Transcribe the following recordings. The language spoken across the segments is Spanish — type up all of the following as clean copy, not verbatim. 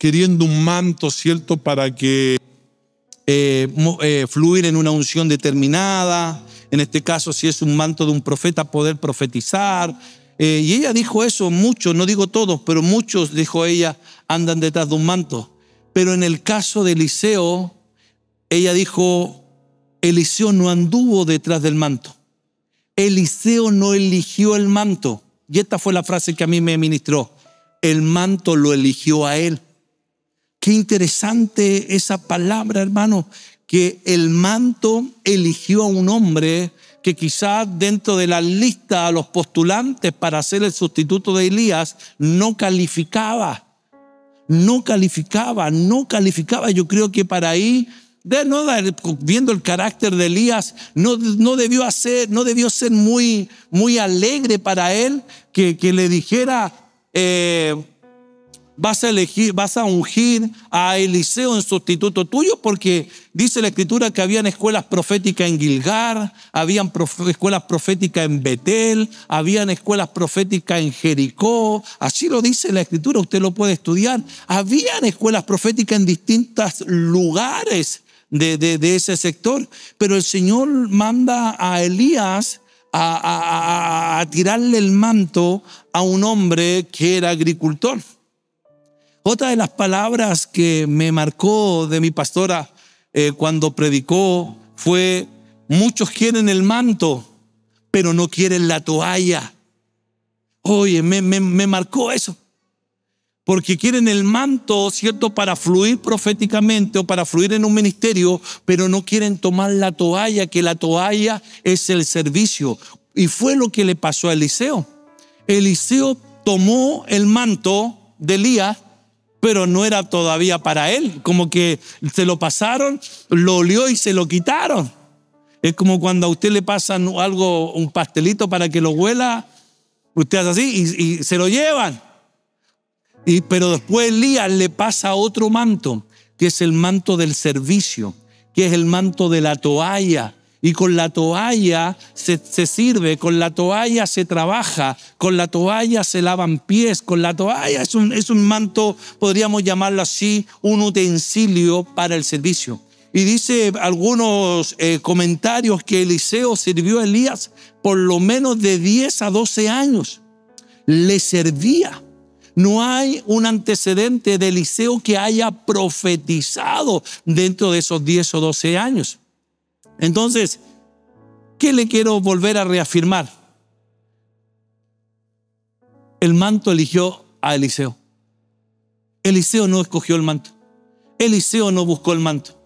queriendo un manto, ¿cierto?, para que fluir en una unción determinada. En este caso, si es un manto de un profeta, poder profetizar. Y ella dijo eso, muchos, no digo todos, pero muchos, dijo ella, andan detrás de un manto. Pero en el caso de Eliseo, ella dijo, Eliseo no anduvo detrás del manto. Eliseo no eligió el manto. Y esta fue la frase que a mí me ministró. El manto lo eligió a él. Qué interesante esa palabra, hermano, que el manto eligió a un hombre que quizás dentro de la lista a los postulantes para ser el sustituto de Elías no calificaba. No calificaba. Yo creo que para ahí, viendo el carácter de Elías, no debió ser muy alegre para él que le dijera, vas a ungir a Eliseo en sustituto tuyo, porque dice la Escritura que habían escuelas proféticas en Gilgal, habían escuelas proféticas en Betel, habían escuelas proféticas en Jericó. Así lo dice la Escritura, usted lo puede estudiar. Habían escuelas proféticas en distintos lugares de ese sector, pero el Señor manda a Elías a tirarle el manto a un hombre que era agricultor. Otra de las palabras que me marcó de mi pastora cuando predicó fue: muchos quieren el manto, pero no quieren la toalla. Oye, me marcó eso. Porque quieren el manto, ¿cierto?, para fluir proféticamente o para fluir en un ministerio, pero no quieren tomar la toalla, que la toalla es el servicio. Y fue lo que le pasó a Eliseo. Eliseo tomó el manto de Elías, pero no era todavía para él. Como que se lo pasaron, lo olió y se lo quitaron. Es como cuando a usted le pasan algo, un pastelito para que lo huela, usted hace así y se lo llevan. Pero después Elías le pasa otro manto, que es el manto del servicio, que es el manto de la toalla. Y con la toalla se sirve, con la toalla se trabaja, con la toalla se lavan pies, con la toalla es un manto, podríamos llamarlo así, un utensilio para el servicio. Y dice algunos comentarios que Eliseo sirvió a Elías por lo menos de 10 a 12 años. Le servía. No hay un antecedente de Eliseo que haya profetizado dentro de esos 10 o 12 años. Entonces, ¿qué le quiero volver a reafirmar? El manto eligió a Eliseo. Eliseo no escogió el manto. Eliseo no buscó el manto.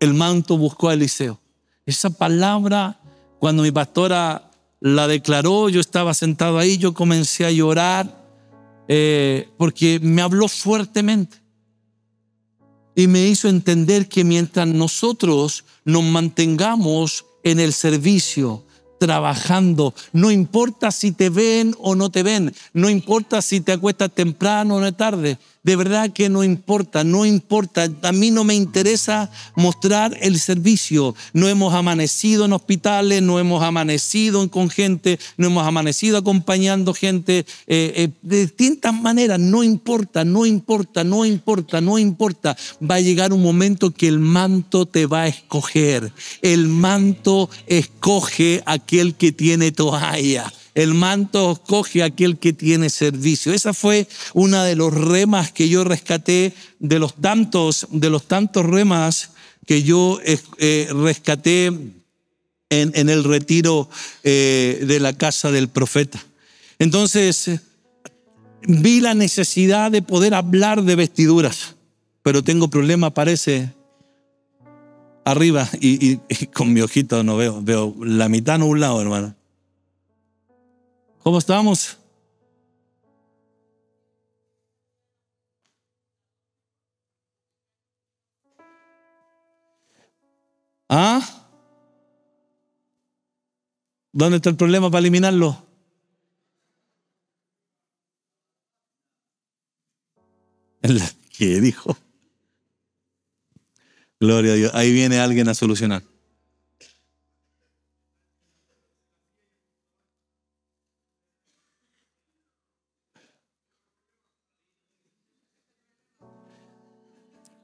El manto buscó a Eliseo. Esa palabra, cuando mi pastora la declaró, yo estaba sentado ahí, yo comencé a llorar porque me habló fuertemente. Y me hizo entender que mientras nosotros nos mantengamos en el servicio, trabajando, no importa si te ven o no te ven, no importa si te acuestas temprano o no tarde, de verdad que no importa. A mí no me interesa mostrar el servicio. No hemos amanecido en hospitales, no hemos amanecido con gente, no hemos amanecido acompañando gente de distintas maneras. No importa. Va a llegar un momento que el manto te va a escoger. El manto escoge a aquel que tiene toalla. El manto escoge a aquel que tiene servicio. Esa fue una de los remas que yo rescaté, de los tantos remas que yo rescaté en el retiro de la casa del profeta. Entonces, vi la necesidad de poder hablar de vestiduras, pero tengo problema, parece, arriba y con mi ojito no veo la mitad nublado, hermano. ¿Cómo estamos? ¿Ah? ¿Dónde está el problema para eliminarlo? ¿Qué dijo? Gloria a Dios. Ahí viene alguien a solucionar.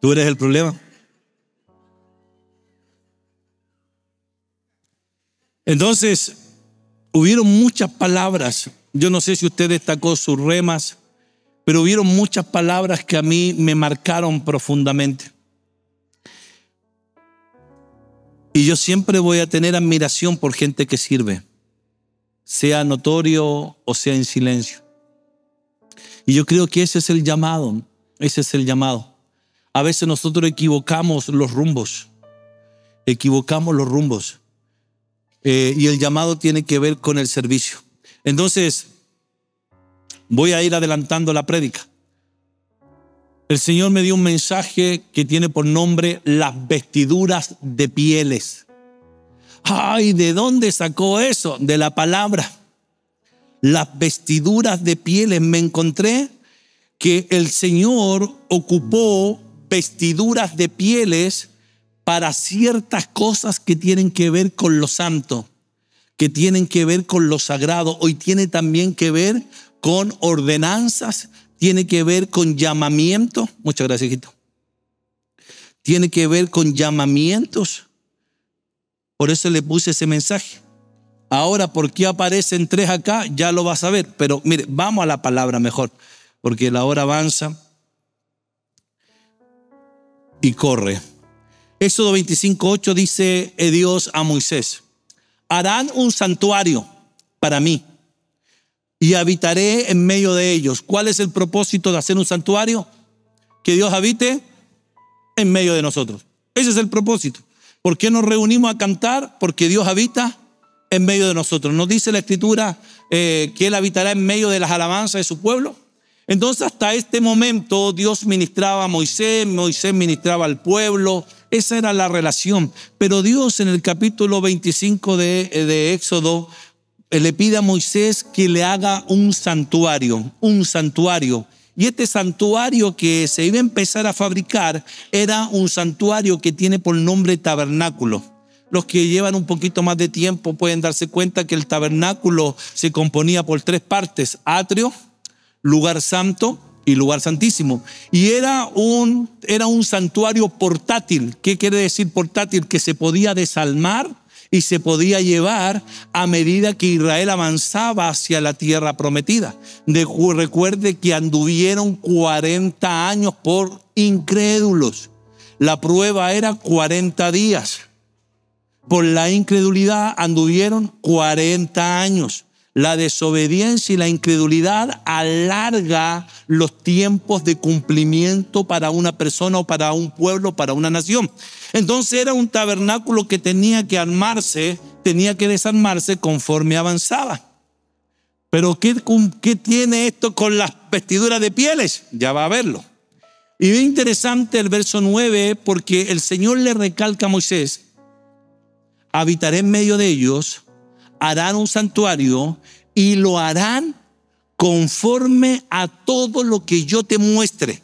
¿Tú eres el problema? Entonces, hubieron muchas palabras. Yo no sé si usted destacó sus remas, pero hubieron muchas palabras que a mí me marcaron profundamente. Y yo siempre voy a tener admiración por gente que sirve, sea notorio o sea en silencio. Y yo creo que ese es el llamado, ese es el llamado. A veces nosotros equivocamos los rumbos, y el llamado tiene que ver con el servicio. Entonces, voy a ir adelantando la prédica. El Señor me dio un mensaje que tiene por nombre las vestiduras de pieles. Ay, ¿de dónde sacó eso? De la palabra. Las vestiduras de pieles. Me encontré que el Señor ocupó vestiduras de pieles para ciertas cosas que tienen que ver con lo santo, que tienen que ver con lo sagrado. Hoy tiene también que ver con ordenanzas, tiene que ver con llamamientos. Muchas gracias, hijito. Tiene que ver con llamamientos. Por eso le puse ese mensaje. Ahora, ¿por qué aparecen 3 acá? Ya lo vas a ver. Pero mire, vamos a la palabra mejor, porque la hora avanza y corre. Éxodo 25:8 dice Dios a Moisés: harán un santuario para mí y habitaré en medio de ellos. ¿Cuál es el propósito de hacer un santuario? Que Dios habite en medio de nosotros. Ese es el propósito. ¿Por qué nos reunimos a cantar? Porque Dios habita en medio de nosotros. ¿Nos dice la Escritura que Él habitará en medio de las alabanzas de su pueblo? Entonces, hasta este momento Dios ministraba a Moisés, Moisés ministraba al pueblo. Esa era la relación. Pero Dios en el capítulo 25 de Éxodo le pide a Moisés que le haga un santuario. Y este santuario que se iba a empezar a fabricar era un santuario que tiene por nombre tabernáculo. Los que llevan un poquito más de tiempo pueden darse cuenta que el tabernáculo se componía por 3 partes: atrio, lugar santo y lugar santísimo. Y era un santuario portátil. ¿Qué quiere decir portátil? Que se podía desalmar y se podía llevar a medida que Israel avanzaba hacia la tierra prometida. Recuerde que anduvieron 40 años por incrédulos. La prueba era 40 días. Por la incredulidad anduvieron 40 años. La desobediencia y la incredulidad alarga los tiempos de cumplimiento para una persona o para un pueblo, para una nación. Entonces era un tabernáculo que tenía que armarse, tenía que desarmarse conforme avanzaba. Pero ¿qué tiene esto con las vestiduras de pieles? Ya va a verlo. Y es interesante el verso 9, porque el Señor le recalca a Moisés: habitaré en medio de ellos, harán un santuario y lo harán conforme a todo lo que yo te muestre.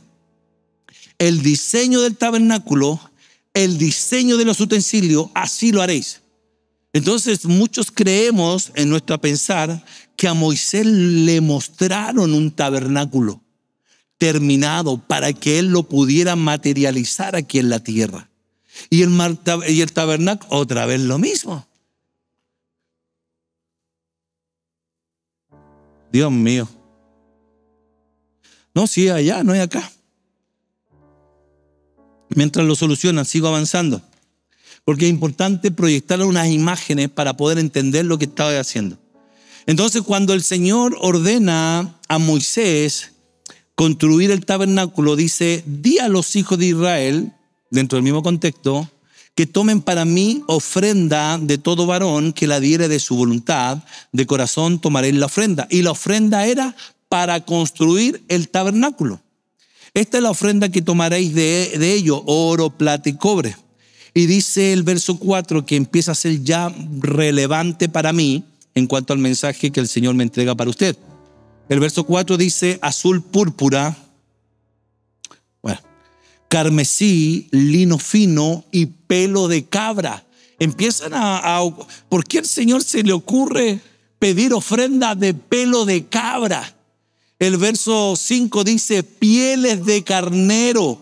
El diseño del tabernáculo, el diseño de los utensilios, así lo haréis. Entonces muchos creemos en nuestro pensar que a Moisés le mostraron un tabernáculo terminado para que él lo pudiera materializar aquí en la tierra. Y el tabernáculo, otra vez lo mismo. Dios mío. No, sí, allá, no es acá. Mientras lo solucionan, sigo avanzando. Porque es importante proyectar unas imágenes para poder entender lo que estaba haciendo. Entonces, cuando el Señor ordena a Moisés construir el tabernáculo, dice: di a los hijos de Israel, dentro del mismo contexto, que tomen para mí ofrenda de todo varón que la diere de su voluntad, de corazón tomaréis la ofrenda. Y la ofrenda era para construir el tabernáculo. Esta es la ofrenda que tomaréis de ello: oro, plata y cobre. Y dice el verso 4 que empieza a ser ya relevante para mí en cuanto al mensaje que el Señor me entrega para usted. El verso 4 dice: azul púrpura, carmesí, lino fino y pelo de cabra. Empiezan ¿por qué al Señor se le ocurre pedir ofrenda de pelo de cabra? El verso 5 dice: pieles de carnero,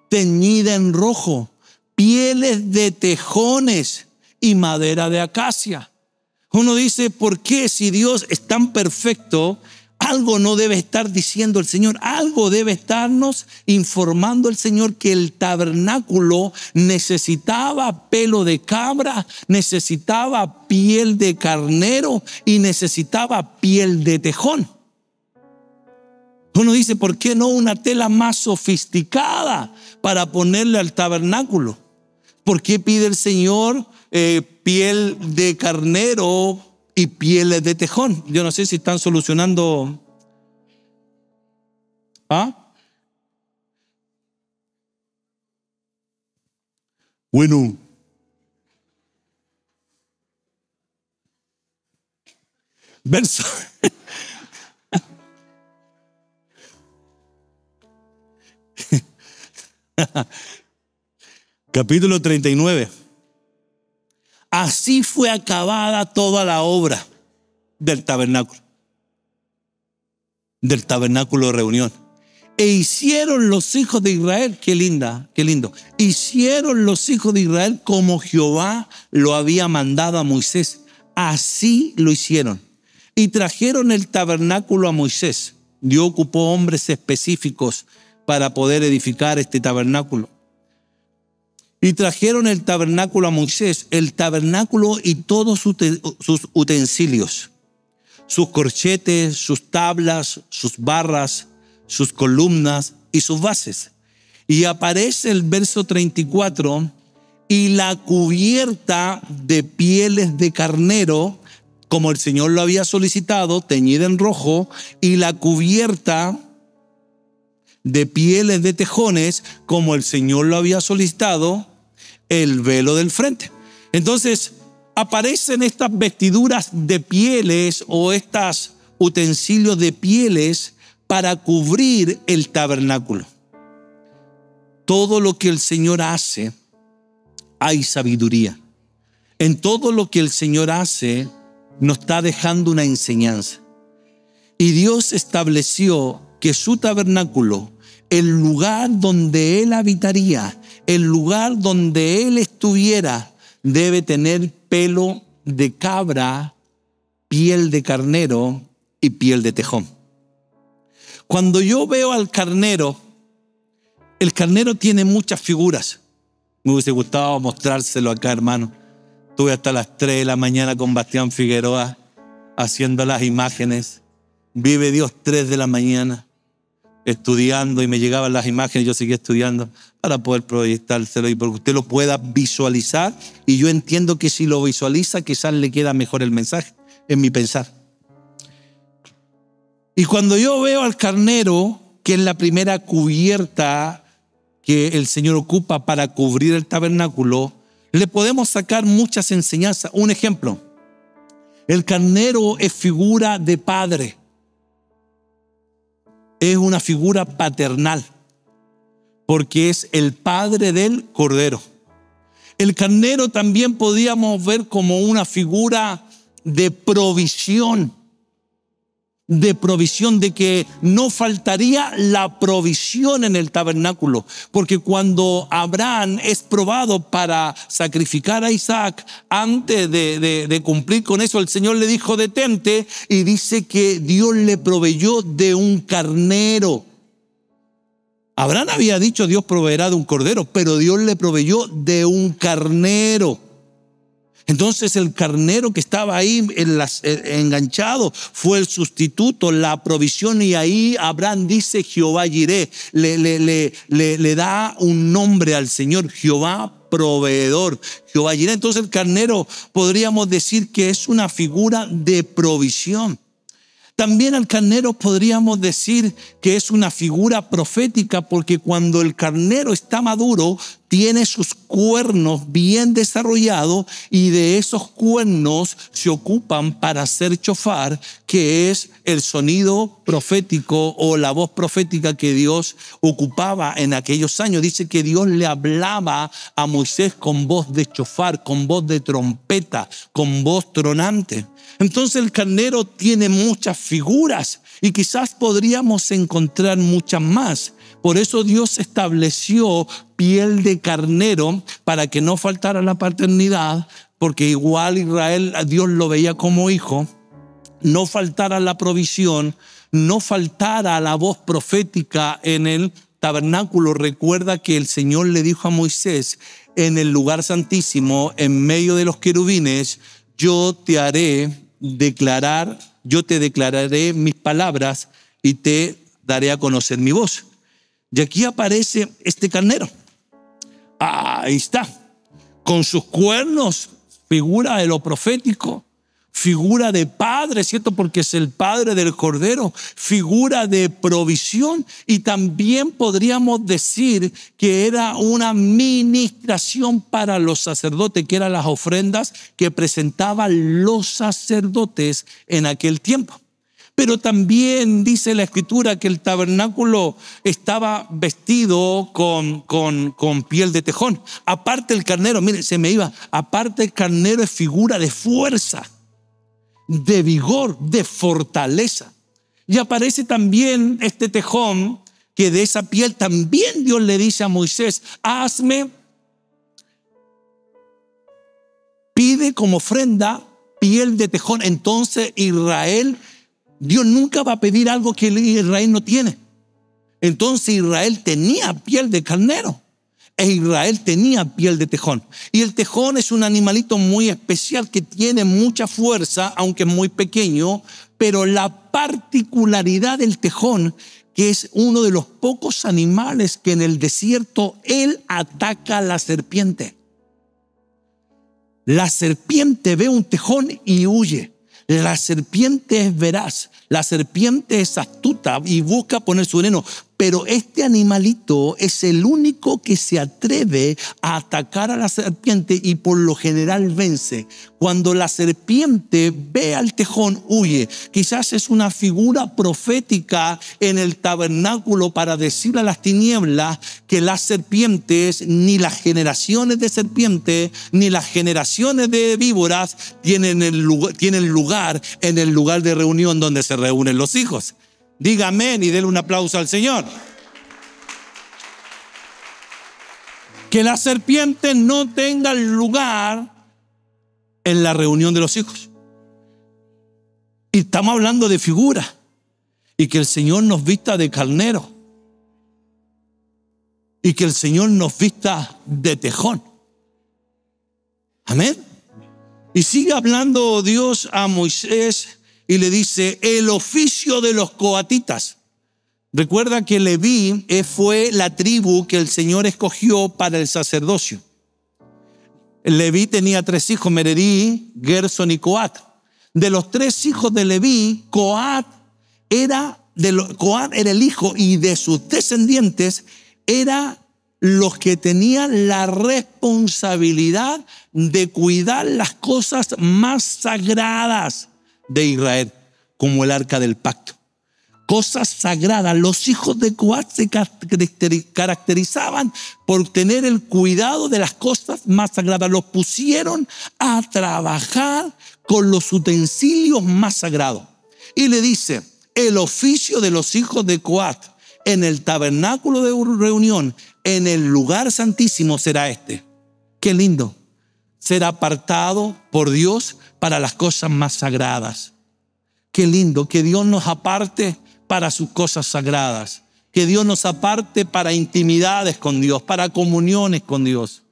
teñida en rojo, pieles de tejones y madera de acacia. Uno dice, ¿por qué si Dios es tan perfecto? Algo no debe estar diciendo el Señor, algo debe estarnos informando el Señor que el tabernáculo necesitaba pelo de cabra, necesitaba piel de carnero y necesitaba piel de tejón. Uno dice, ¿por qué no una tela más sofisticada para ponerle al tabernáculo? ¿Por qué pide el Señor piel de carnero y pieles de tejón? Yo no sé si están solucionando. Bueno, verso capítulo 39. Así fue acabada toda la obra del tabernáculo de reunión. E hicieron los hijos de Israel, qué lindo. Hicieron los hijos de Israel como Jehová lo había mandado a Moisés. Así lo hicieron. Y trajeron el tabernáculo a Moisés. Dios ocupó hombres específicos para poder edificar este tabernáculo. Y trajeron el tabernáculo a Moisés, el tabernáculo y todos sus utensilios, sus corchetes, sus tablas, sus barras, sus columnas y sus bases. Y aparece el verso 34, y la cubierta de pieles de carnero, como el Señor lo había solicitado, teñida en rojo, y la cubierta de pieles de tejones, como el Señor lo había solicitado, el velo del frente. Entonces aparecen estas vestiduras de pieles o estos utensilios de pieles para cubrir el tabernáculo. Todo lo que el Señor hace, hay sabiduría. En todo lo que el Señor hace, nos está dejando una enseñanza. Y Dios estableció que su tabernáculo, el lugar donde Él habitaría, el lugar donde Él estuviera, debe tener pelo de cabra, piel de carnero y piel de tejón. Cuando yo veo al carnero, el carnero tiene muchas figuras. Me hubiese gustado mostrárselo acá, hermano. Estuve hasta las 3 de la mañana con Bastián Figueroa haciendo las imágenes. Vive Dios 3 de la mañana estudiando, y me llegaban las imágenes, yo seguía estudiando para poder proyectárselo y para que usted lo pueda visualizar. Y yo entiendo que si lo visualiza, quizás le queda mejor el mensaje, en mi pensar. Y cuando yo veo al carnero, que es la primera cubierta que el Señor ocupa para cubrir el tabernáculo, le podemos sacar muchas enseñanzas. Un ejemplo, el carnero es figura de padre. Es una figura paternal, porque es el padre del cordero. El carnero también podíamos ver como una figura de provisión, de que no faltaría la provisión en el tabernáculo, porque cuando Abraham es probado para sacrificar a Isaac, antes de cumplir con eso, el Señor le dijo: detente, y dice que Dios le proveyó de un carnero. Abraham había dicho: Dios proveerá de un cordero, pero Dios le proveyó de un carnero. Entonces el carnero que estaba ahí enganchado fue el sustituto, la provisión, y ahí Abraham dice: Jehová Jireh, le da un nombre al Señor, Jehová proveedor, Jehová Jireh. Entonces el carnero podríamos decir que es una figura de provisión. También al carnero podríamos decir que es una figura profética, porque cuando el carnero está maduro, tiene sus cuernos bien desarrollados y de esos cuernos se ocupan para hacer shofar, que es el sonido profético o la voz profética que Dios ocupaba en aquellos años. Dice que Dios le hablaba a Moisés con voz de shofar, con voz de trompeta, con voz tronante. Entonces el carnero tiene muchas figuras y quizás podríamos encontrar muchas más. Por eso Dios estableció piel de carnero para que no faltara la paternidad, porque igual Israel, Dios lo veía como hijo, no faltara la provisión, no faltara la voz profética en el tabernáculo. Recuerda que el Señor le dijo a Moisés en el lugar santísimo, en medio de los querubines, yo te declararé mis palabras y te daré a conocer mi voz. Y aquí aparece este carnero. Ahí está. Con sus cuernos, figura de lo profético, figura de padre, ¿cierto? Porque es el padre del cordero, figura de provisión. Y también podríamos decir que era una ministración para los sacerdotes, que eran las ofrendas que presentaban los sacerdotes en aquel tiempo. Pero también dice la Escritura que el tabernáculo estaba vestido con piel de tejón. Aparte el carnero, mire, se me iba. Aparte el carnero es figura de fuerza, de vigor, de fortaleza. Y aparece también este tejón, que de esa piel también Dios le dice a Moisés, pide como ofrenda piel de tejón. Entonces Dios nunca va a pedir algo que Israel no tiene. Entonces Israel tenía piel de carnero e Israel tenía piel de tejón. Y el tejón es un animalito muy especial que tiene mucha fuerza, aunque es muy pequeño, pero la particularidad del tejón, que es uno de los pocos animales que en el desierto él ataca a la serpiente. La serpiente ve un tejón y huye. La serpiente es veraz, la serpiente es astuta y busca poner su veneno, pero este animalito es el único que se atreve a atacar a la serpiente y por lo general vence. Cuando la serpiente ve al tejón, huye. Quizás es una figura profética en el tabernáculo para decirle a las tinieblas que las serpientes, ni las generaciones de serpientes, ni las generaciones de víboras tienen lugar en el lugar de reunión donde se reúnen los hijos. Diga amén y denle un aplauso al Señor. Que la serpiente no tenga lugar en la reunión de los hijos. Y estamos hablando de figura. Y que el Señor nos vista de carnero. Y que el Señor nos vista de tejón. Amén. Y sigue hablando Dios a Moisés y le dice, el oficio de los coatitas. Recuerda que Leví fue la tribu que el Señor escogió para el sacerdocio. Leví tenía 3 hijos, Mererí, Gerson y Coat. De los 3 hijos de Leví, Coat era el hijo, y de sus descendientes era los que tenían la responsabilidad de cuidar las cosas más sagradas de Israel, como el arca del pacto. Cosas sagradas. Los hijos de Coat se caracterizaban por tener el cuidado de las cosas más sagradas. Los pusieron a trabajar con los utensilios más sagrados. Y le dice, el oficio de los hijos de Coat en el tabernáculo de reunión, en el lugar santísimo será este. Qué lindo. Será apartado por Dios para las cosas más sagradas. Qué lindo que Dios nos aparte para sus cosas sagradas. Que Dios nos aparte para intimidades con Dios, para comuniones con Dios.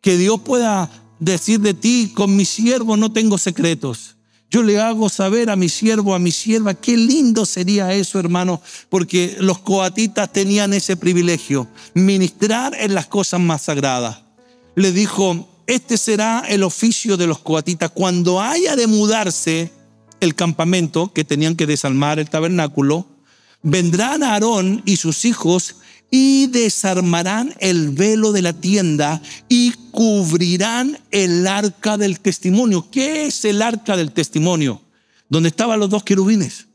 Que Dios pueda decir de ti, con mi siervo no tengo secretos. Yo le hago saber a mi siervo, a mi sierva. Qué lindo sería eso, hermano, porque los coatitas tenían ese privilegio, ministrar en las cosas más sagradas. Le dijo, este será el oficio de los coatitas. Cuando haya de mudarse el campamento, que tenían que desarmar el tabernáculo, vendrán Aarón y sus hijos y desarmarán el velo de la tienda y cubrirán el arca del testimonio. ¿Qué es el arca del testimonio? Donde estaban los dos querubines.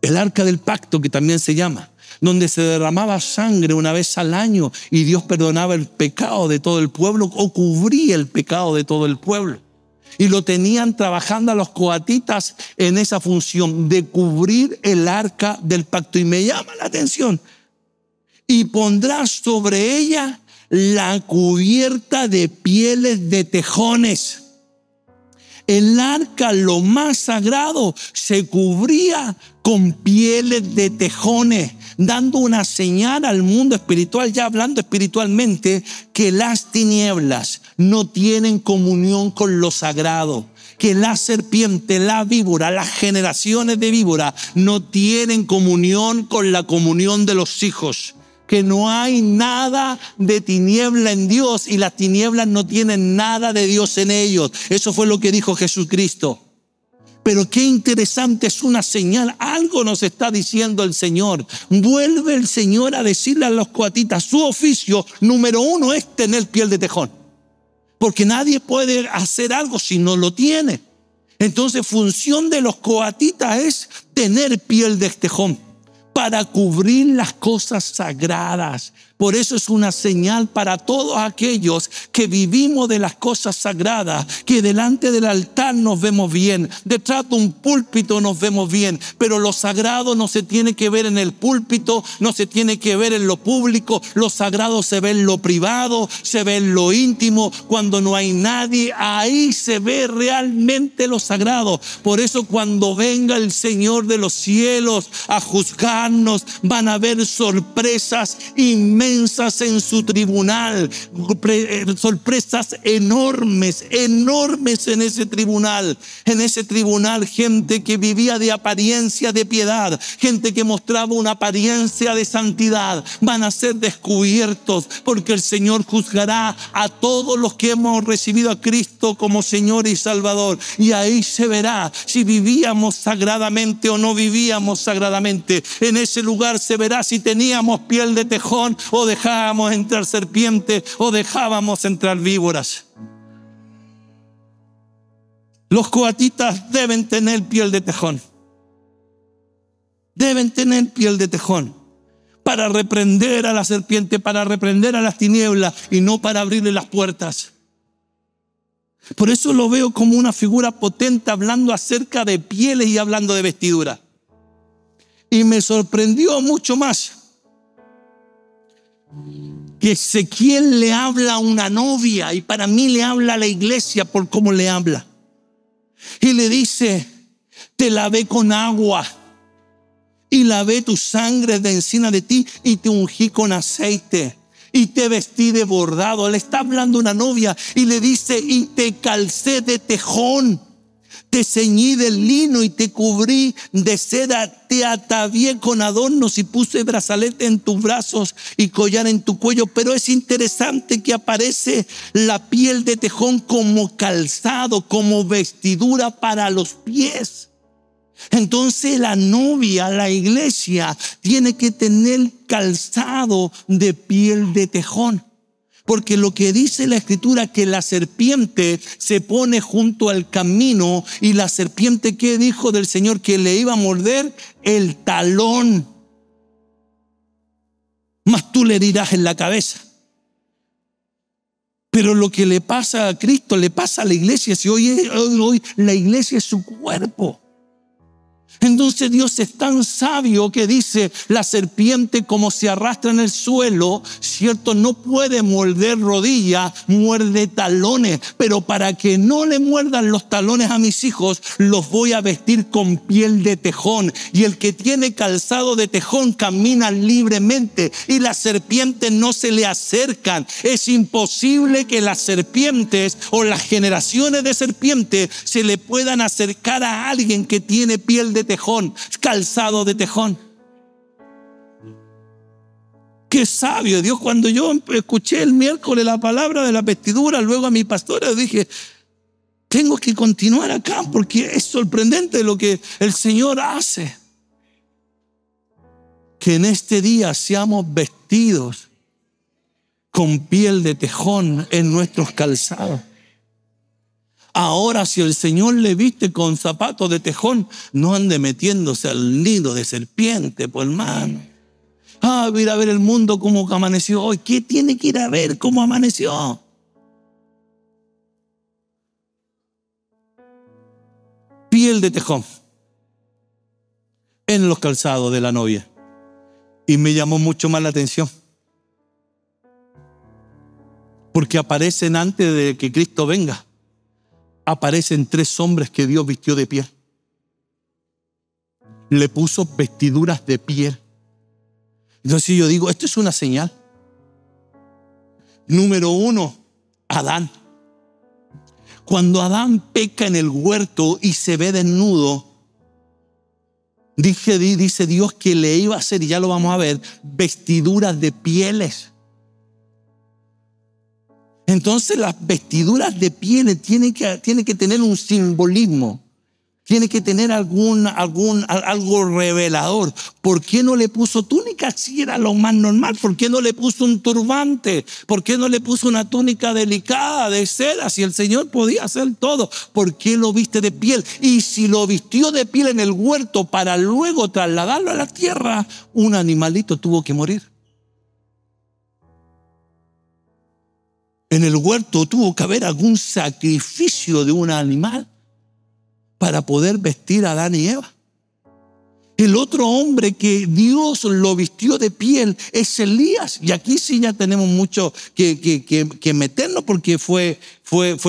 El arca del pacto, que también se llama, donde se derramaba sangre una vez al año y Dios perdonaba el pecado de todo el pueblo o cubría el pecado de todo el pueblo. Y lo tenían trabajando a los coatitas en esa función de cubrir el arca del pacto. Y me llama la atención. Y pondrás sobre ella la cubierta de pieles de tejones. El arca, lo más sagrado, se cubría con pieles de tejones, dando una señal al mundo espiritual, ya hablando espiritualmente, que las tinieblas no tienen comunión con lo sagrado, que la serpiente, la víbora, las generaciones de víbora no tienen comunión con la comunión de los hijos, que no hay nada de tiniebla en Dios y las tinieblas no tienen nada de Dios en ellos. Eso fue lo que dijo Jesucristo. Pero qué interesante, es una señal, algo nos está diciendo el Señor. Vuelve el Señor a decirle a los coatitas, su oficio número 1 es tener piel de tejón. Porque nadie puede hacer algo si no lo tiene. Entonces, función de los coatitas es tener piel de tejón para cubrir las cosas sagradas. Por eso es una señal para todos aquellos que vivimos de las cosas sagradas, que delante del altar nos vemos bien, detrás de un púlpito nos vemos bien, pero lo sagrado no se tiene que ver en el púlpito, no se tiene que ver en lo público, lo sagrado se ve en lo privado, se ve en lo íntimo, cuando no hay nadie, ahí se ve realmente lo sagrado. Por eso cuando venga el Señor de los cielos a juzgarnos, van a haber sorpresas inmensas en su tribunal, sorpresas enormes en ese tribunal. En ese tribunal, gente que vivía de apariencia de piedad, gente que mostraba una apariencia de santidad, van a ser descubiertos, porque el Señor juzgará a todos los que hemos recibido a Cristo como Señor y Salvador. Y ahí se verá si vivíamos sagradamente o no vivíamos sagradamente. En ese lugar se verá si teníamos piel de tejón o dejábamos entrar serpientes o dejábamos entrar víboras. Los coatitas deben tener piel de tejón. Deben tener piel de tejón para reprender a la serpiente, para reprender a las tinieblas y no para abrirle las puertas. Por eso lo veo como una figura potente, hablando acerca de pieles y hablando de vestidura. Y me sorprendió mucho más que Ezequiel le habla a una novia, y para mí le habla a la iglesia por cómo le habla. Y le dice: te lavé con agua y lavé tu sangre de encima de ti y te ungí con aceite y te vestí de bordado. Le está hablando a una novia y le dice: y te calcé de tejón, te ceñí de lino y te cubrí de seda, te atavié con adornos y puse brazalete en tus brazos y collar en tu cuello. Pero es interesante que aparece la piel de tejón como calzado, como vestidura para los pies. Entonces la novia, la iglesia, tiene que tener calzado de piel de tejón. Porque lo que dice la Escritura, que la serpiente se pone junto al camino, y la serpiente, ¿qué dijo del Señor? Que le iba a morder el talón, mas tú le herirás en la cabeza. Pero lo que le pasa a Cristo, le pasa a la iglesia. Si hoy la iglesia es su cuerpo. Entonces Dios es tan sabio que dice: la serpiente, como se arrastra en el suelo, cierto, no puede morder rodilla, muerde talones. Pero para que no le muerdan los talones a mis hijos, los voy a vestir con piel de tejón. Y el que tiene calzado de tejón camina libremente, y las serpientes no se le acercan. Es imposible que las serpientes o las generaciones de serpientes se le puedan acercar a alguien que tiene piel de tejón, calzado de tejón. Qué sabio Dios. Cuando yo escuché el miércoles la palabra de la vestidura, luego a mi pastora dije: tengo que continuar acá, porque es sorprendente lo que el Señor hace. que en este día seamos vestidos con piel de tejón en nuestros calzados. Ahora, si el Señor le viste con zapatos de tejón, no ande metiéndose al nido de serpiente, pues hermano. Voy a ir a ver el mundo como amaneció hoy. ¿Qué tiene que ir a ver cómo amaneció? Piel de tejón en los calzados de la novia. Y me llamó mucho más la atención, porque aparecen antes de que Cristo venga. Aparecen 3 hombres que Dios vistió de piel. Le puso vestiduras de piel. Entonces yo digo, esto es una señal. Número 1, Adán. Cuando Adán peca en el huerto y se ve desnudo, dice Dios que le iba a hacer, y ya lo vamos a ver, vestiduras de pieles. Entonces las vestiduras de pieles tienen que tener un simbolismo. Tiene que tener algo revelador. ¿Por qué no le puso túnica si era lo más normal? ¿Por qué no le puso un turbante? ¿Por qué no le puso una túnica delicada de seda si el Señor podía hacer todo? ¿Por qué lo viste de piel? Y si lo vistió de piel en el huerto para luego trasladarlo a la tierra, un animalito tuvo que morir. En el huerto tuvo que haber algún sacrificio de un animal para poder vestir a Adán y Eva. El otro hombre que Dios lo vistió de piel es Elías. Y aquí sí ya tenemos mucho que meternos, porque fue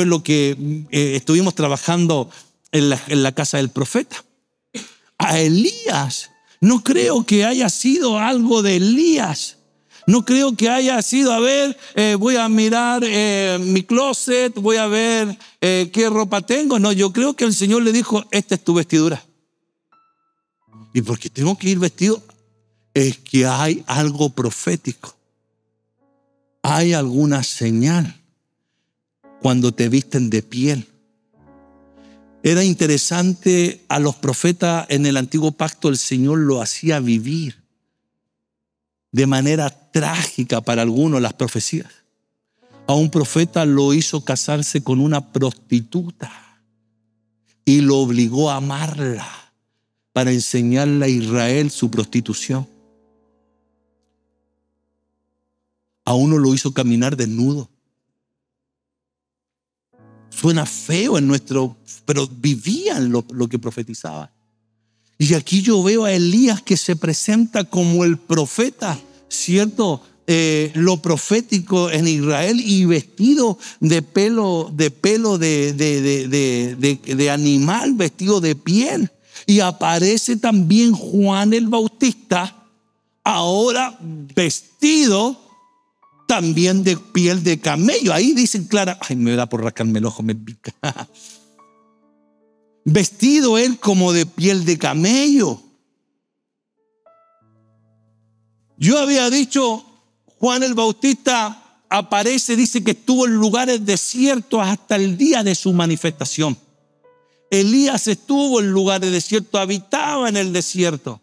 lo que estuvimos trabajando en la casa del profeta. A Elías, no creo que haya sido algo de Elías. No creo que haya sido, voy a mirar mi closet, voy a ver qué ropa tengo. No, yo creo que el Señor le dijo, esta es tu vestidura. ¿Y por qué tengo que ir vestido? Es que hay algo profético. Hay alguna señal cuando te visten de piel. Era interesante, a los profetas en el antiguo pacto el Señor lo hacía vivir de manera trágica para algunos las profecías. A un profeta lo hizo casarse con una prostituta y lo obligó a amarla para enseñarle a Israel su prostitución. A uno lo hizo caminar desnudo. Suena feo pero vivían lo que profetizaban. Y aquí yo veo a Elías que se presenta como el profeta, ¿cierto? Lo profético en Israel, y vestido de pelo de animal, vestido de piel. Y aparece también Juan el Bautista, ahora vestido también de piel de camello. Ahí dicen clara, me da por rascarme el ojo, me pica. Vestido él como de piel de camello. Yo había dicho, Juan el Bautista aparece, dice que estuvo en lugares desiertos hasta el día de su manifestación. Elías estuvo en lugares desiertos, habitaba en el desierto.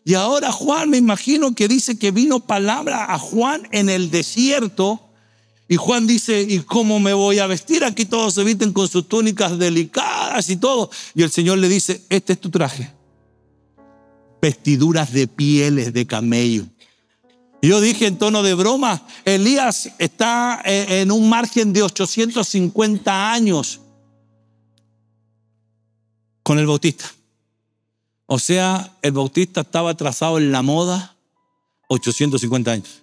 Y ahora Juan, me imagino que dice que vino palabra a Juan en el desierto. Y Juan dice, ¿y cómo me voy a vestir? Aquí todos se visten con sus túnicas delicadas y todo. Y el Señor le dice, este es tu traje. Vestiduras de pieles de camello. Y yo dije en tono de broma, Elías está en un margen de 850 años con el Bautista. O sea, el Bautista estaba atrasado en la moda 850 años.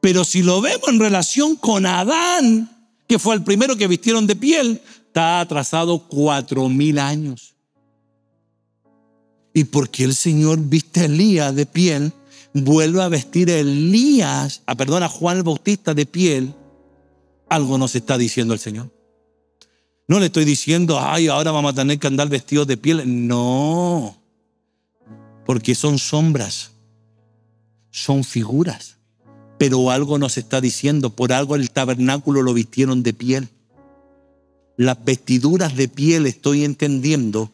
Pero si lo vemos en relación con Adán, que fue el primero que vistieron de piel, está atrasado 4000 años. ¿Y por qué el Señor viste a Elías de piel? Vuelve a vestir a Juan el Bautista de piel. Algo nos está diciendo el Señor. No le estoy diciendo, ahora vamos a tener que andar vestidos de piel. No, porque son sombras, son figuras. Pero algo nos está diciendo, por algo el tabernáculo lo vistieron de piel. Las vestiduras de piel, estoy entendiendo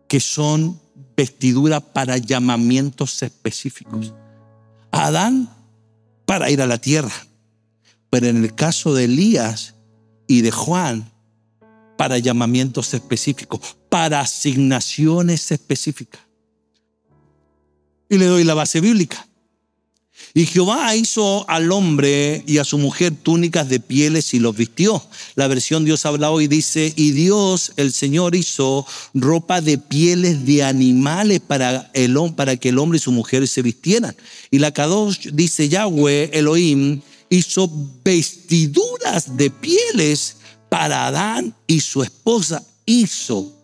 que son vestidura para llamamientos específicos. A Adán para ir a la tierra, pero en el caso de Elías y de Juan, para llamamientos específicos, para asignaciones específicas. Y le doy la base bíblica. Y Jehová hizo al hombre y a su mujer túnicas de pieles y los vistió. La versión Dios habla hoy dice, y Dios, el Señor, hizo ropa de pieles de animales para que el hombre y su mujer se vistieran. Y la Kadosh dice, Yahweh Elohim hizo vestiduras de pieles para Adán y su esposa. Hizo.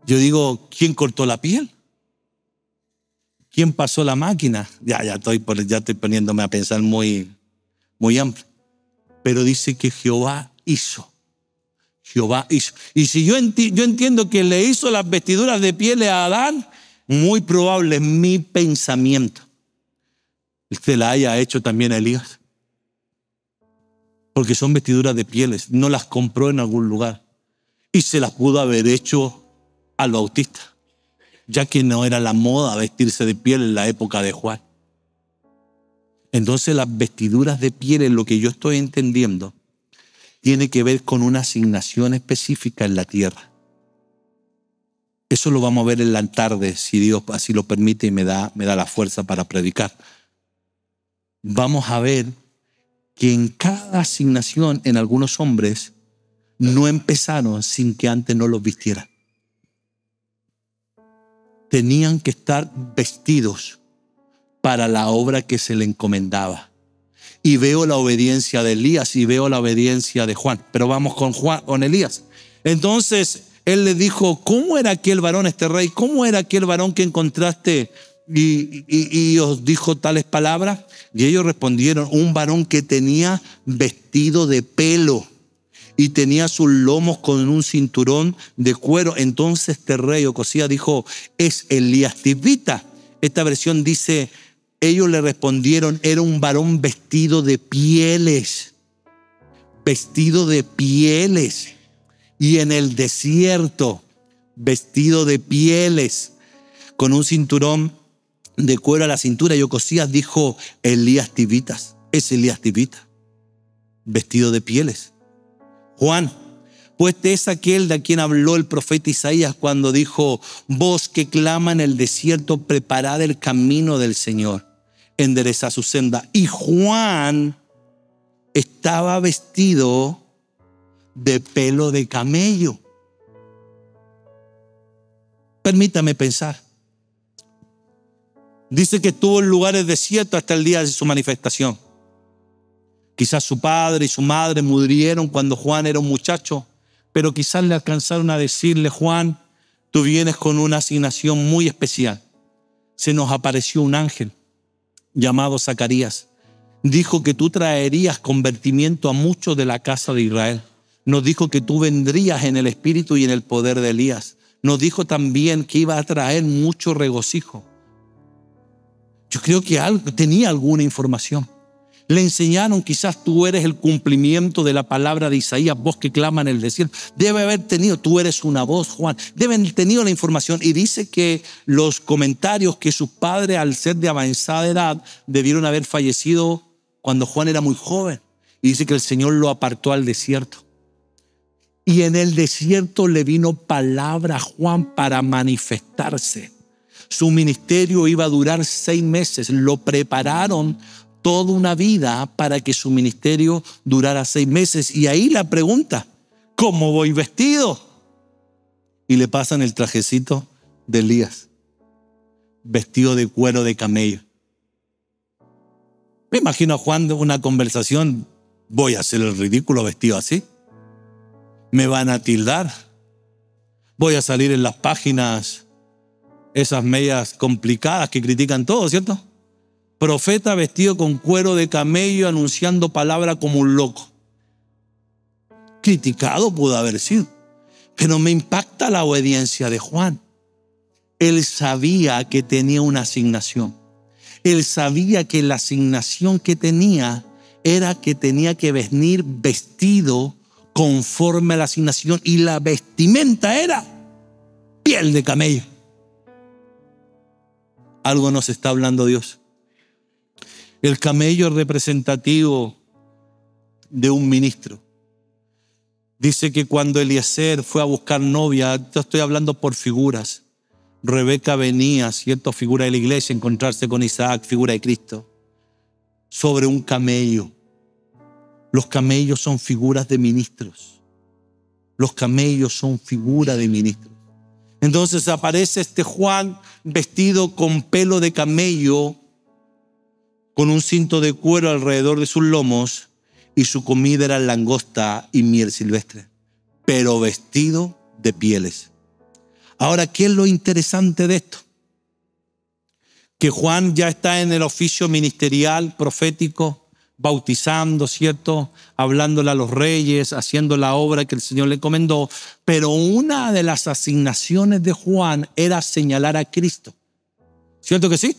Yo digo, ¿quién cortó la piel? ¿Quién pasó la máquina? Ya estoy poniéndome a pensar muy amplio. Pero dice que Jehová hizo. Y si yo entiendo que le hizo las vestiduras de piel a Adán, muy probable es mi pensamiento se la haya hecho también a Elías. Porque son vestiduras de pieles, no las compró en algún lugar. Y se las pudo haber hecho al Bautista, ya que no era la moda vestirse de piel en la época de Juan. Entonces las vestiduras de piel, en lo que yo estoy entendiendo, tiene que ver con una asignación específica en la tierra. Eso lo vamos a ver en la tarde, si Dios así lo permite y me da la fuerza para predicar. Vamos a ver que en cada asignación, en algunos hombres, no empezaron sin que antes no los vistieran. Tenían que estar vestidos para la obra que se le encomendaba. Y veo la obediencia de Elías y veo la obediencia de Juan. Pero vamos con Elías. Entonces él le dijo, ¿cómo era aquel varón, este rey? ¿Cómo era aquel varón que encontraste y os dijo tales palabras? Y ellos respondieron, un varón que tenía vestido de pelo y tenía sus lomos con un cinturón de cuero. Entonces este rey Ocosías dijo, es Elías Tisbita. Esta versión dice, ellos le respondieron, era un varón vestido de pieles. Vestido de pieles. Y en el desierto, vestido de pieles, con un cinturón de cuero a la cintura. Y Ocosías dijo, Elías Tisbita, es Elías Tisbita, vestido de pieles. Juan, pues es aquel de quien habló el profeta Isaías cuando dijo, voz que clama en el desierto, preparad el camino del Señor, enderezad su senda. Y Juan estaba vestido de pelo de camello. Permítame pensar. Dice que estuvo en lugares desiertos hasta el día de su manifestación. Quizás su padre y su madre murieron cuando Juan era un muchacho, pero quizás le alcanzaron a decirle, Juan, tú vienes con una asignación muy especial. Se nos apareció un ángel llamado Zacarías. Dijo que tú traerías convertimiento a muchos de la casa de Israel. Nos dijo que tú vendrías en el espíritu y en el poder de Elías. Nos dijo también que iba a traer mucho regocijo. Yo creo que tenía alguna información. Le enseñaron, quizás tú eres el cumplimiento de la palabra de Isaías, voz que clama en el desierto. Debe haber tenido, tú eres una voz, Juan. Deben haber tenido la información. Y dice que los comentarios que sus padres, al ser de avanzada edad, debieron haber fallecido cuando Juan era muy joven. Y dice que el Señor lo apartó al desierto. Y en el desierto le vino palabra a Juan para manifestarse. Su ministerio iba a durar 6 meses. Lo prepararon toda una vida para que su ministerio durara 6 meses. Y ahí la pregunta, ¿cómo voy vestido? Y le pasan el trajecito de Elías, vestido de cuero de camello. Me imagino a Juan de una conversación, voy a hacer el ridículo vestido así. Me van a tildar. Voy a salir en las páginas, esas medias complicadas que critican todo, ¿cierto? Profeta vestido con cuero de camello anunciando palabra como un loco. Criticado pudo haber sido, pero me impacta la obediencia de Juan. Él sabía que tenía una asignación. Él sabía que la asignación que tenía era que tenía que venir vestido conforme a la asignación, y la vestimenta era piel de camello. Algo nos está hablando Dios. El camello es representativo de un ministro. Dice que cuando Eliezer fue a buscar novia, yo estoy hablando por figuras. Rebeca venía, ¿cierto? Figura de la iglesia, encontrarse con Isaac, figura de Cristo, sobre un camello. Los camellos son figuras de ministros. Los camellos son figuras de ministros. Entonces aparece este Juan vestido con pelo de camello, con un cinto de cuero alrededor de sus lomos, y su comida era langosta y miel silvestre, pero vestido de pieles. Ahora, ¿qué es lo interesante de esto? Que Juan ya está en el oficio ministerial, profético, bautizando, ¿cierto? Hablándole a los reyes, haciendo la obra que el Señor le encomendó. Pero una de las asignaciones de Juan era señalar a Cristo. ¿Cierto que sí?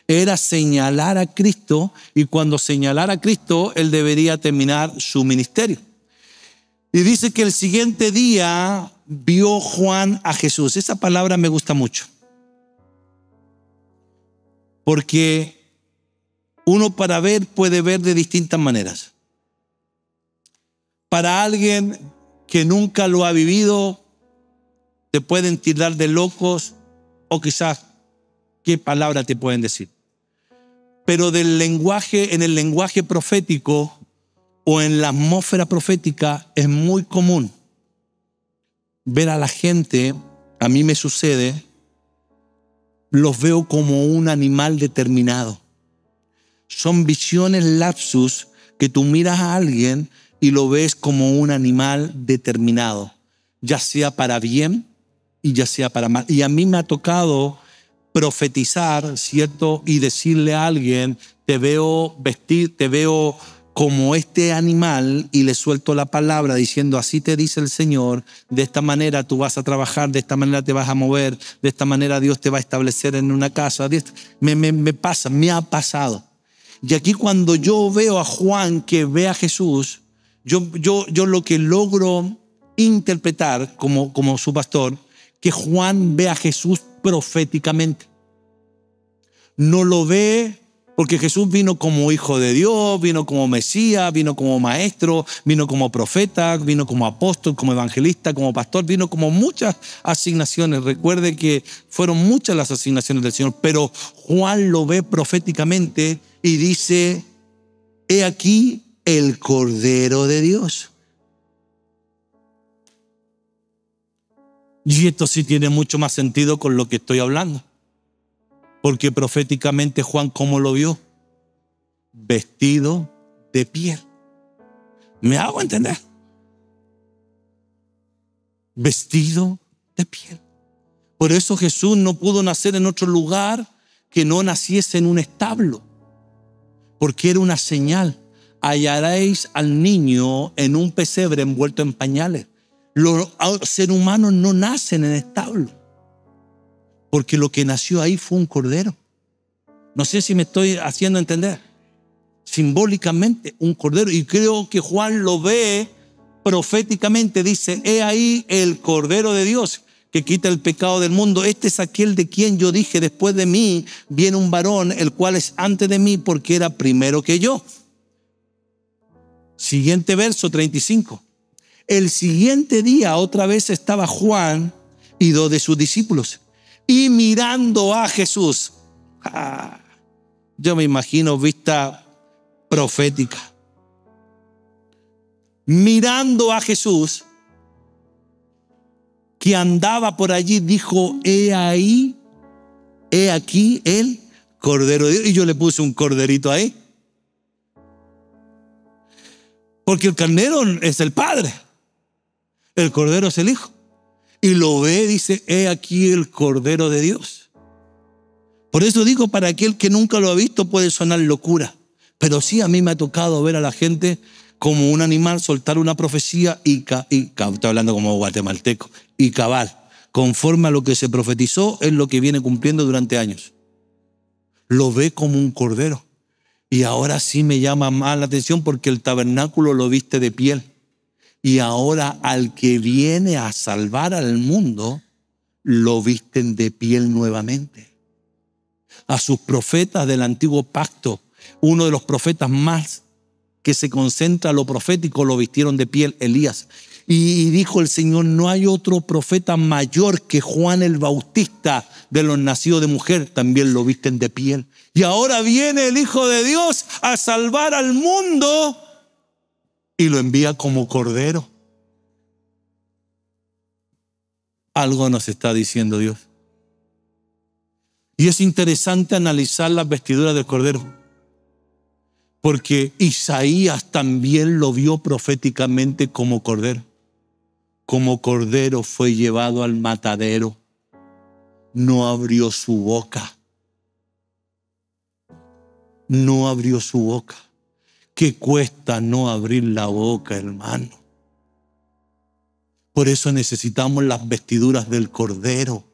Era señalar a Cristo, y cuando señalara a Cristo, él debería terminar su ministerio. Y dice que el siguiente día vio Juan a Jesús. Esa palabra me gusta mucho, porque uno para ver puede ver de distintas maneras. Para alguien que nunca lo ha vivido, te pueden tildar de locos, o quizás qué palabra te pueden decir. Pero en el lenguaje profético o en la atmósfera profética es muy común ver a la gente, a mí me sucede, los veo como un animal determinado. Son visiones lapsus que tú miras a alguien y lo ves como un animal determinado, ya sea para bien y ya sea para mal. Y a mí me ha tocado profetizar, ¿cierto? Y decirle a alguien, te veo vestir, te veo como este animal, y le suelto la palabra diciendo, así te dice el Señor, de esta manera tú vas a trabajar, de esta manera te vas a mover, de esta manera Dios te va a establecer en una casa. Me ha pasado. Y aquí cuando yo veo a Juan que ve a Jesús, yo lo que logro interpretar como su pastor, que Juan ve a Jesús proféticamente. No lo ve porque Jesús vino como hijo de Dios, vino como Mesías, vino como maestro, vino como profeta, vino como apóstol, como evangelista, como pastor, vino como muchas asignaciones. Recuerde que fueron muchas las asignaciones del Señor, pero Juan lo ve proféticamente y dice, he aquí el Cordero de Dios. Y esto sí tiene mucho más sentido con lo que estoy hablando. Porque proféticamente Juan, ¿cómo lo vio? Vestido de piel. ¿Me hago entender? Vestido de piel. Por eso Jesús no pudo nacer en otro lugar que no naciese en un establo. Porque era una señal. Hallaréis al niño en un pesebre envuelto en pañales. Los seres humanos no nacen en establo, porque lo que nació ahí fue un cordero. No sé si me estoy haciendo entender. Simbólicamente un cordero. Y creo que Juan lo ve proféticamente. Dice, he ahí el Cordero de Dios que quita el pecado del mundo. Este es aquel de quien yo dije, después de mí viene un varón, el cual es antes de mí, porque era primero que yo. Siguiente verso, 35. El siguiente día otra vez estaba Juan y 2 de sus discípulos, y mirando a Jesús. Yo me imagino vista profética. Mirando a Jesús, que andaba por allí, dijo, he ahí, he aquí el Cordero de Dios. Y yo le puse un corderito ahí, porque el carnero es el Padre, el Cordero es el Hijo. Y lo ve, dice, he aquí el Cordero de Dios. Por eso digo, para aquel que nunca lo ha visto puede sonar locura, pero sí a mí me ha tocado ver a la gente como un animal soltar una profecía y estoy hablando como guatemalteco, y cabal, conforme a lo que se profetizó, es lo que viene cumpliendo durante años. Lo ve como un cordero. Y ahora sí me llama más la atención porque el tabernáculo lo viste de piel. Y ahora al que viene a salvar al mundo, lo visten de piel nuevamente. A sus profetas del antiguo pacto, uno de los profetas más que se concentra a lo profético, lo vistieron de piel, Elías. Y dijo el Señor, no hay otro profeta mayor que Juan el Bautista de los nacidos de mujer, también lo visten de piel. Y ahora viene el Hijo de Dios a salvar al mundo y lo envía como cordero. Algo nos está diciendo Dios. Y es interesante analizar las vestiduras del cordero, porque Isaías también lo vio proféticamente como cordero. Como cordero fue llevado al matadero, no abrió su boca. No abrió su boca. ¿Qué cuesta no abrir la boca, hermano? Por eso necesitamos las vestiduras del cordero.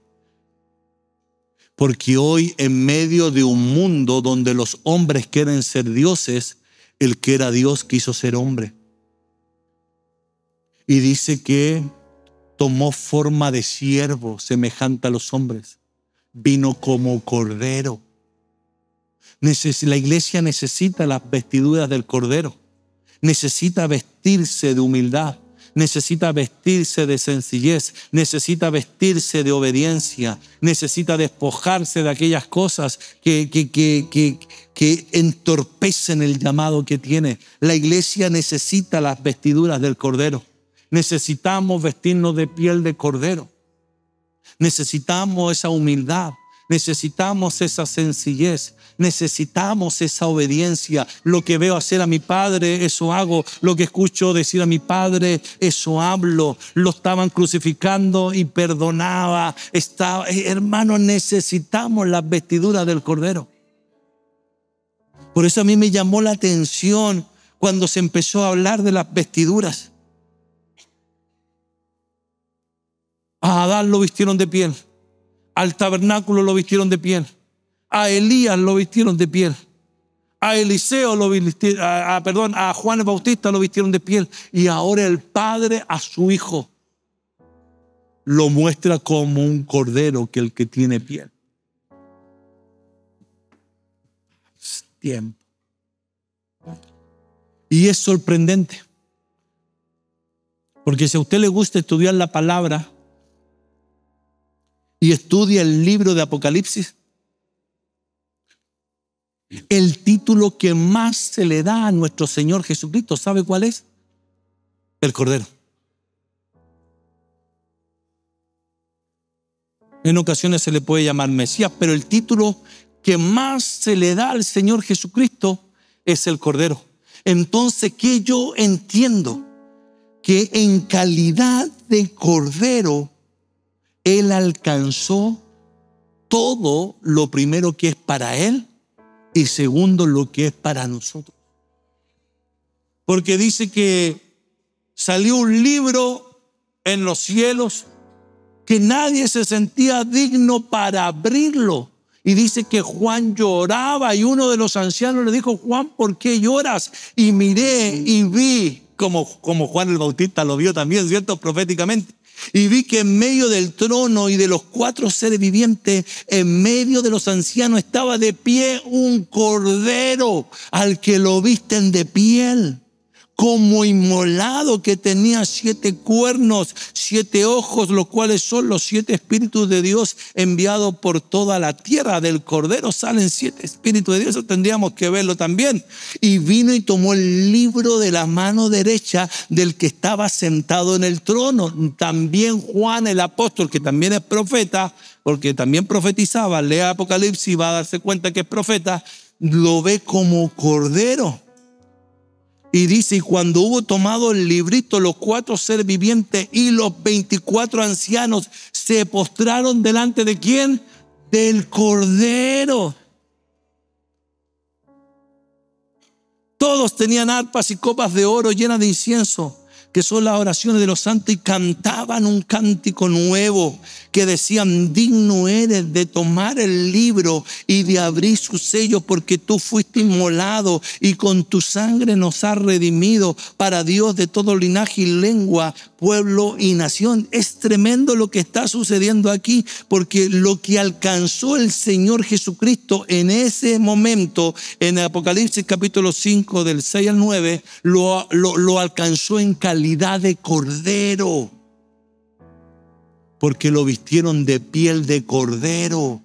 Porque hoy, en medio de un mundo donde los hombres quieren ser dioses, el que era Dios quiso ser hombre. Y dice que tomó forma de siervo semejante a los hombres. Vino como cordero. La iglesia necesita las vestiduras del cordero. Necesita vestirse de humildad. Necesita vestirse de sencillez. Necesita vestirse de obediencia. Necesita despojarse de aquellas cosas que entorpecen el llamado que tiene. La iglesia necesita las vestiduras del cordero. Necesitamos vestirnos de piel de cordero. Necesitamos esa humildad. Necesitamos esa sencillez. Necesitamos esa obediencia. Lo que veo hacer a mi padre, eso hago. Lo que escucho decir a mi padre, eso hablo. Lo estaban crucificando y perdonaba. Hermanos, necesitamos las vestiduras del cordero. Por eso a mí me llamó la atención cuando se empezó a hablar de las vestiduras. A Adán lo vistieron de piel. Al tabernáculo lo vistieron de piel. A Elías lo vistieron de piel. A Eliseo lo vistieron, a Juan el Bautista lo vistieron de piel. Y ahora el Padre a su Hijo lo muestra como un cordero que el que tiene piel. Es tiempo. Y es sorprendente. Porque si a usted le gusta estudiar la palabra y estudia el libro de Apocalipsis, el título que más se le da a nuestro Señor Jesucristo, ¿sabe cuál es? El Cordero. En ocasiones se le puede llamar Mesías, pero el título que más se le da al Señor Jesucristo es el Cordero. Entonces, ¿qué yo entiendo? Que en calidad de Cordero, Él alcanzó todo lo primero que es para Él y segundo lo que es para nosotros. Porque dice que salió un libro en los cielos que nadie se sentía digno para abrirlo. Y dice que Juan lloraba y uno de los ancianos le dijo: Juan, ¿por qué lloras? Y miré y vi, como Juan el Bautista lo vio también, ¿cierto? Proféticamente. Y vi que en medio del trono y de los 4 seres vivientes, en medio de los ancianos, estaba de pie un cordero al que lo visten de piel, como inmolado, que tenía 7 cuernos, 7 ojos, los cuales son los 7 espíritus de Dios enviados por toda la tierra. Del cordero salen 7 espíritus de Dios, eso tendríamos que verlo también. Y vino y tomó el libro de la mano derecha del que estaba sentado en el trono. También Juan el apóstol, que también es profeta, porque también profetizaba, lea Apocalipsis y va a darse cuenta que es profeta, lo ve como cordero. Y dice: y cuando hubo tomado el librito, los 4 seres vivientes y los 24 ancianos se postraron delante de ¿quién? Del Cordero. Todos tenían arpas y copas de oro llenas de incienso, que son las oraciones de los santos, y cantaban un cántico nuevo que decían: digno eres de tomar el libro y de abrir sus sellos, porque tú fuiste inmolado y con tu sangre nos has redimido para Dios de todo linaje y lengua, pueblo y nación. Es tremendo lo que está sucediendo aquí, porque lo que alcanzó el Señor Jesucristo en ese momento, en Apocalipsis capítulo 5 del 6 al 9, lo alcanzó en calidad de cordero, porque lo vistieron de piel de cordero.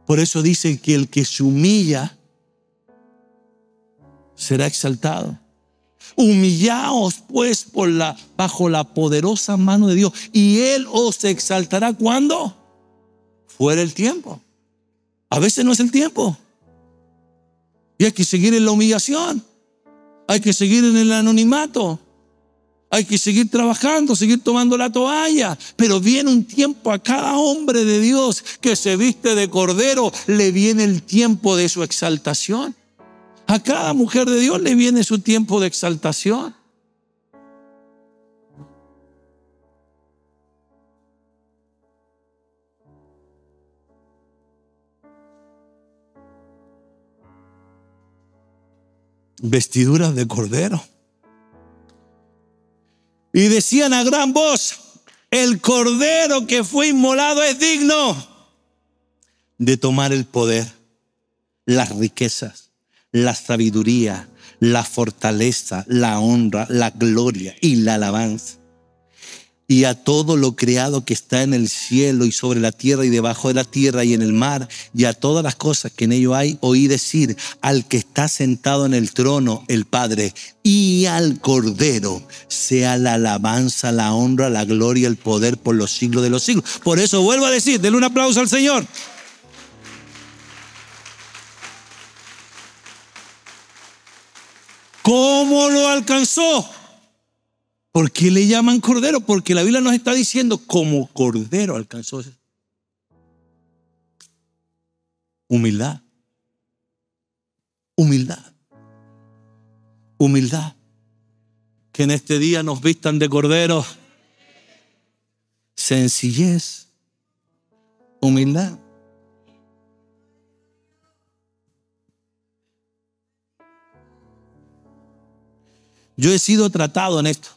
Por eso dice que el que se humilla será exaltado. Humillaos pues bajo la poderosa mano de Dios, y Él os exaltará. ¿Cuándo? Fuera el tiempo. A veces no es el tiempo, y hay que seguir en la humillación, hay que seguir en el anonimato, hay que seguir trabajando, seguir tomando la toalla. Pero viene un tiempo a cada hombre de Dios que se viste de cordero, le viene el tiempo de su exaltación. A cada mujer de Dios le viene su tiempo de exaltación. Vestiduras de cordero. Y decían a gran voz: el cordero que fue inmolado es digno de tomar el poder, las riquezas, la sabiduría, la fortaleza, la honra, la gloria y la alabanza. Y a todo lo creado que está en el cielo y sobre la tierra y debajo de la tierra y en el mar, y a todas las cosas que en ello hay, oí decir al que está sentado en el trono, el Padre, y al Cordero, sea la alabanza, la honra, la gloria, el poder por los siglos de los siglos. Por eso vuelvo a decir, denle un aplauso al Señor. ¿Cómo lo alcanzó? ¿Por qué le llaman cordero? Porque la Biblia nos está diciendo como cordero alcanzó. Humildad. Humildad. Humildad. Que en este día nos vistan de cordero. Sencillez. Humildad. Yo he sido tratado en esto.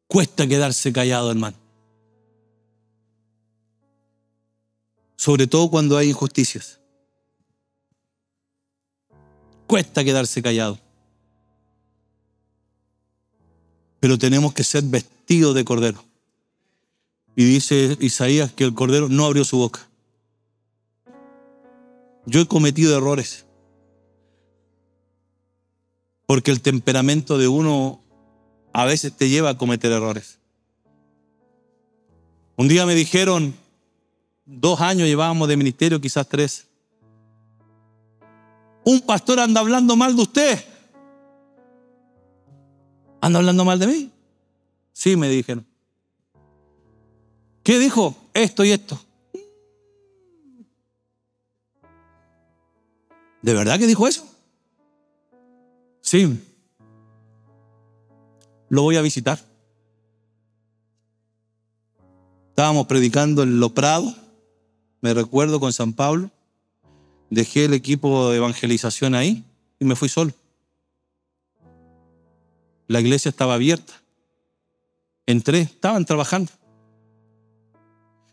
Cuesta quedarse callado, hermano. Sobre todo cuando hay injusticias. Cuesta quedarse callado. Pero tenemos que ser vestidos de cordero. Y dice Isaías que el cordero no abrió su boca. Yo he cometido errores. Porque el temperamento de uno a veces te lleva a cometer errores. Un día me dijeron, 2 años llevábamos de ministerio, quizás 3. Un pastor anda hablando mal de usted. ¿Anda hablando mal de mí? Sí, me dijeron. ¿Qué dijo? Esto y esto. ¿De verdad que dijo eso? Sí. Lo voy a visitar. Estábamos predicando en Los Prados, me recuerdo, con San Pablo. Dejé el equipo de evangelización ahí y me fui solo. La iglesia estaba abierta. Entré, estaban trabajando.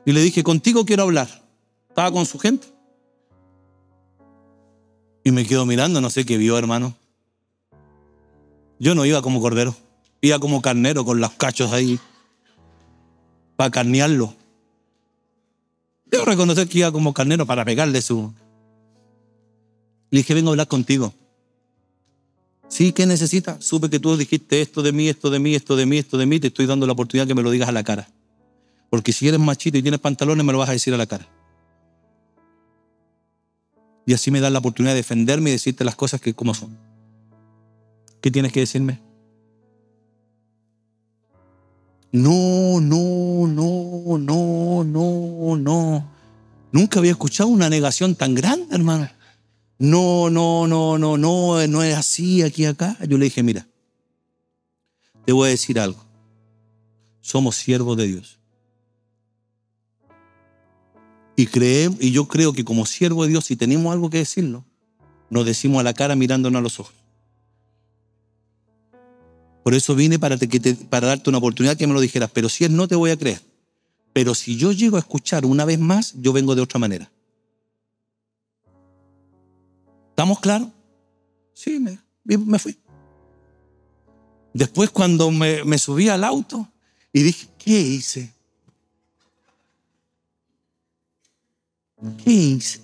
Y le dije, contigo quiero hablar. Estaba con su gente. Y me quedo mirando, no sé qué vio, hermano. Yo no iba como cordero. Iba como carnero con los cachos ahí para carnearlo. Debo reconocer que iba como carnero para pegarle su... Le dije, vengo a hablar contigo. ¿Sí? ¿Qué necesita? Supe que tú dijiste esto de mí, esto de mí, esto de mí, esto de mí. Te estoy dando la oportunidad que me lo digas a la cara. Porque si eres machito y tienes pantalones, me lo vas a decir a la cara. Y así me das la oportunidad de defenderme y decirte las cosas que como son. ¿Qué tienes que decirme? No. Nunca había escuchado una negación tan grande, hermano. no es así aquí acá. Yo le dije, mira, te voy a decir algo. Somos siervos de Dios. Y yo creo que como siervo de Dios, si tenemos algo que decirlo, nos decimos a la cara mirándonos a los ojos. Por eso vine para darte una oportunidad que me lo dijeras. Pero si es no, te voy a creer. Pero si yo llego a escuchar una vez más, yo vengo de otra manera. ¿Estamos claros? Sí, me fui. Después cuando me subí al auto y dije, ¿qué hice? ¿Qué hice?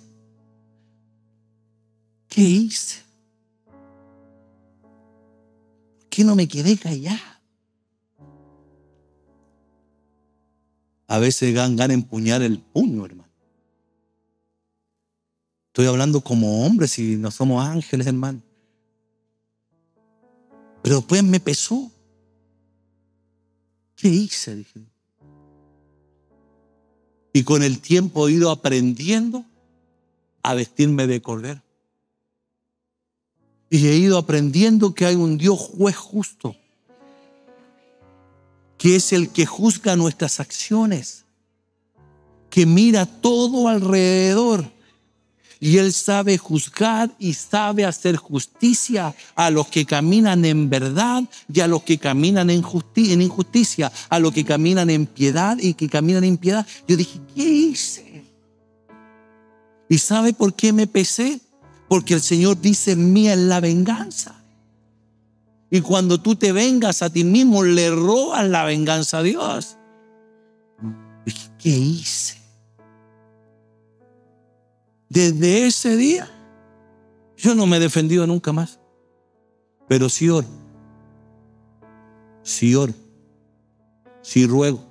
¿Qué hice? ¿Por qué no me quedé callado? A veces dan ganas de empuñar el puño, hermano. Estoy hablando como hombres y no somos ángeles, hermano. Pero después me pesó. ¿Qué hice? Dije. Y con el tiempo he ido aprendiendo a vestirme de cordero. Y he ido aprendiendo que hay un Dios juez justo, que es el que juzga nuestras acciones, que mira todo alrededor. Y Él sabe juzgar y sabe hacer justicia a los que caminan en verdad y a los que caminan en injusticia, a los que caminan en piedad y que caminan en impiedad. Yo dije, ¿qué hice? ¿Y sabe por qué me pesé? Porque el Señor dice, mía es la venganza. Y cuando tú te vengas a ti mismo, le robas la venganza a Dios. Dije, ¿qué hice? Desde ese día, yo no me he defendido nunca más. Pero sí oro. Sí oro. Sí ruego.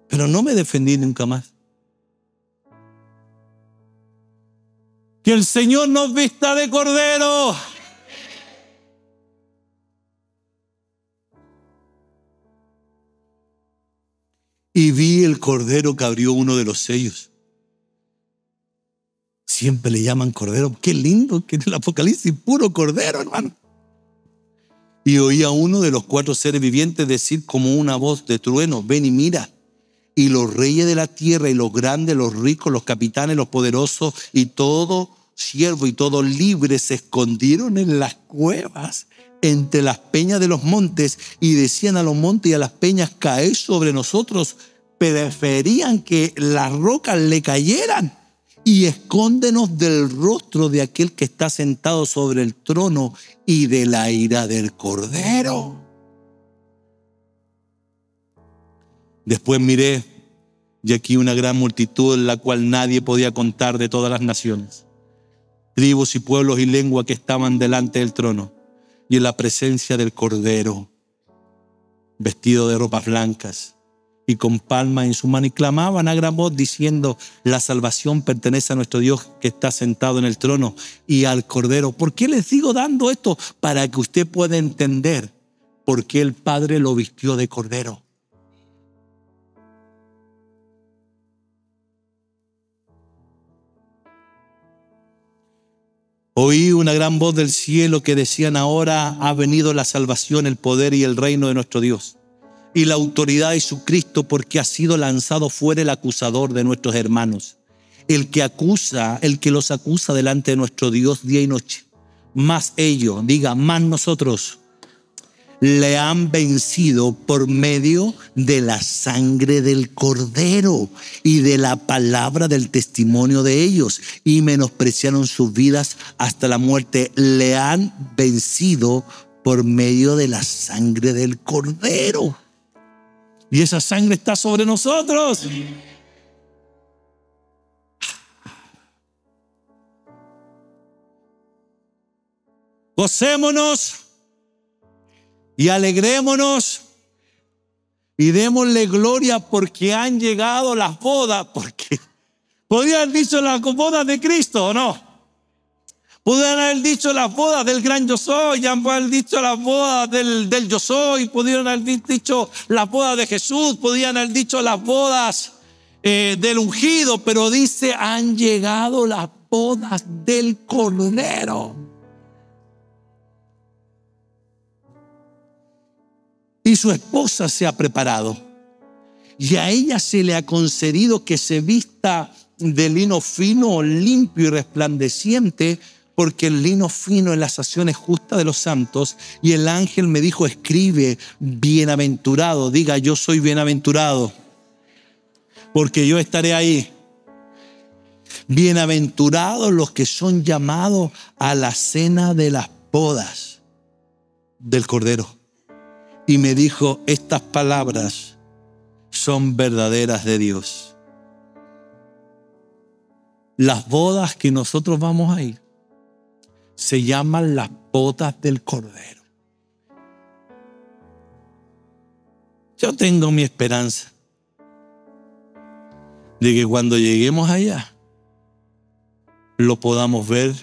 Pero no me defendí nunca más. Que el Señor nos vista de cordero. Y vi el cordero que abrió uno de los sellos. Siempre le llaman cordero. Qué lindo que en el Apocalipsis, puro cordero, hermano. Y oí a uno de los 4 seres vivientes decir como una voz de trueno, ven y mira. Y los reyes de la tierra y los grandes, los ricos, los capitanes, los poderosos y todo siervo y todo libre se escondieron en las cuevas entre las peñas de los montes y decían a los montes y a las peñas, caed sobre nosotros. Preferían que las rocas le cayeran. Y escóndenos del rostro de aquel que está sentado sobre el trono y de la ira del Cordero. Después miré, y aquí una gran multitud en la cual nadie podía contar, de todas las naciones, tribus y pueblos y lenguas que estaban delante del trono y en la presencia del Cordero, vestido de ropas blancas y con palmas en su mano, y clamaban a gran voz diciendo, la salvación pertenece a nuestro Dios que está sentado en el trono y al Cordero. ¿Por qué les sigo dando esto? Para que usted pueda entender por qué el Padre lo vistió de Cordero. Oí una gran voz del cielo que decían, ahora ha venido la salvación, el poder y el reino de nuestro Dios y la autoridad de su Cristo, porque ha sido lanzado fuera el acusador de nuestros hermanos, el que los acusa delante de nuestro Dios día y noche. Más ellos, más nosotros, le han vencido por medio de la sangre del Cordero y de la palabra del testimonio de ellos, y menospreciaron sus vidas hasta la muerte. Le han vencido por medio de la sangre del Cordero. Y esa sangre está sobre nosotros. Gocémonos y alegrémonos y démosle gloria porque han llegado las bodas. Porque podrían haber dicho las bodas de Cristo, ¿o no? Podrían haber dicho las bodas del gran yo soy, ya podrían haber dicho las bodas del yo soy, podrían haber dicho las bodas de Jesús, podrían haber dicho las bodas del ungido, pero dice, han llegado las bodas del Cordero. Y su esposa se ha preparado. Y a ella se le ha concedido que se vista de lino fino, limpio y resplandeciente, porque el lino fino es las acciones justas de los santos. Y el ángel me dijo, escribe, bienaventurado. Diga, yo soy bienaventurado, porque yo estaré ahí. Bienaventurados los que son llamados a la cena de las bodas del Cordero. Y me dijo, estas palabras son verdaderas de Dios. Las bodas que nosotros vamos a ir se llaman las bodas del Cordero. Yo tengo mi esperanza de que cuando lleguemos allá lo podamos ver,